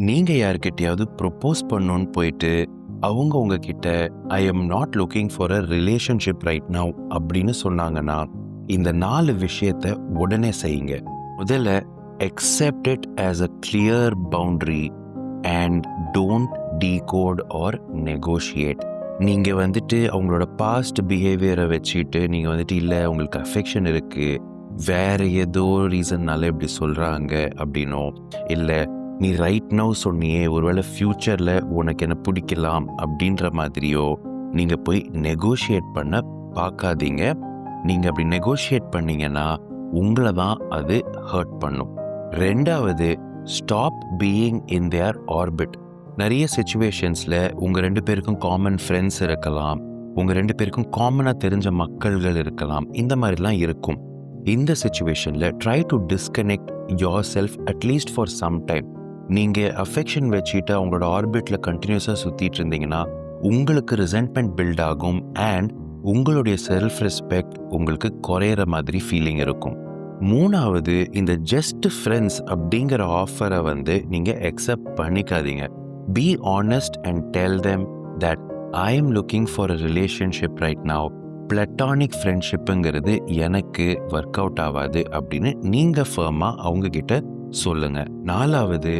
நீங்க யார்கிட்டயாவது ப்ரொப்போஸ் பண்ணணும்னு போயிட்டு அவங்க உங்ககிட்ட I am not looking for a relationship right now அப்படின்னு சொன்னாங்கன்னா இந்த 4 விஷயத்த உடனே செய்யுங்க. முதல்ல accept it as a clear boundary and don't decode or negotiate. நீங்கள் வந்துட்டு அவங்களோட பாஸ்ட் பிஹேவியரை வச்சுட்டு நீங்கள் வந்துட்டு இல்லை உங்களுக்கு அஃபெக்ஷன் இருக்குது, வேறு ஏதோ ரீசன்னால இப்படி சொல்கிறாங்க அப்படின்னோ, இல்லை நீ ரைட் நவ் சொன்னியே ஒருவேளை ஃப்யூச்சரில் உனக்கு என்ன பிடிக்கலாம் அப்படின்ற மாதிரியோ நீங்கள் போய் நெகோஷியேட் பண்ண பார்க்காதீங்க. நீங்கள் அப்படி நெகோஷியேட் பண்ணிங்கன்னா உங்களை தான் அது ஹர்ட் பண்ணும். ரெண்டாவது, stop being in their orbit. நிறைய சிச்சுவேஷன்ஸில் உங்கள் 2 பேருக்கும் காமன் ஃப்ரெண்ட்ஸ் இருக்கலாம், உங்கள் 2 பேருக்கும் காமனாக தெரிஞ்ச மக்கள்கள் இருக்கலாம், இந்த மாதிரிலாம் இருக்கும். இந்த சிச்சுவேஷனில் try to disconnect yourself at least for some time. நீங்கள் அஃபெக்ஷன் வச்சுட்டு அவங்களோட ஆர்பிட்டில் கண்டினியூஸாக சுற்றிட்டு இருந்தீங்கன்னா உங்களுக்கு ரிசென்ட்மெண்ட் பில்ட் ஆகும் அண்ட் உங்களுடைய செல்ஃப் ரெஸ்பெக்ட் உங்களுக்கு குறையிற மாதிரி ஃபீலிங் இருக்கும். மூணாவது, இந்த ஜஸ்ட் ஃப்ரெண்ட்ஸ் அப்படிங்கிற ஆஃபரை நீங்கள் அக்செப்ட் பண்ணிக்காதீங்க. Be honest and tell them that I am looking for a relationship right now. Platonic friendshipங்கிறது எனக்கு ஒர்க் அவுட் ஆகாது அப்படின்னு நீங்கள் ஃபர்மாக அவங்கக்கிட்ட சொல்லுங்க. நாலாவது,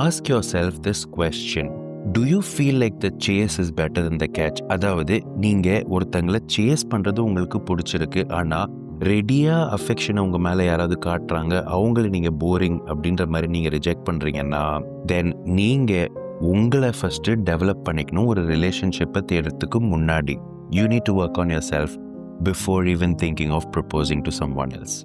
ask yourself this question. Do you feel like the chase is better than the catch? அதாவது நீங்கள் ஒருத்தங்களை சேஸ் பண்ணுறது உங்களுக்கு பிடிச்சிருக்கு, ஆனால் ரெடியாக அஃபெக்ஷனை உங்கள் மேலே யாராவது காட்டுறாங்க, அவங்கள நீங்கள் போரிங் அப்படின்ற மாதிரி நீங்கள் ரிஜெக்ட் பண்ணுறீங்கன்னா தென் நீங்கள் உங்களை ஃபஸ்ட்டு டெவலப் பண்ணிக்கணும். ஒரு ரிலேஷன்ஷிப்பை தேடுறதுக்கு முன்னாடி you need to work on yourself before even thinking of proposing to someone else.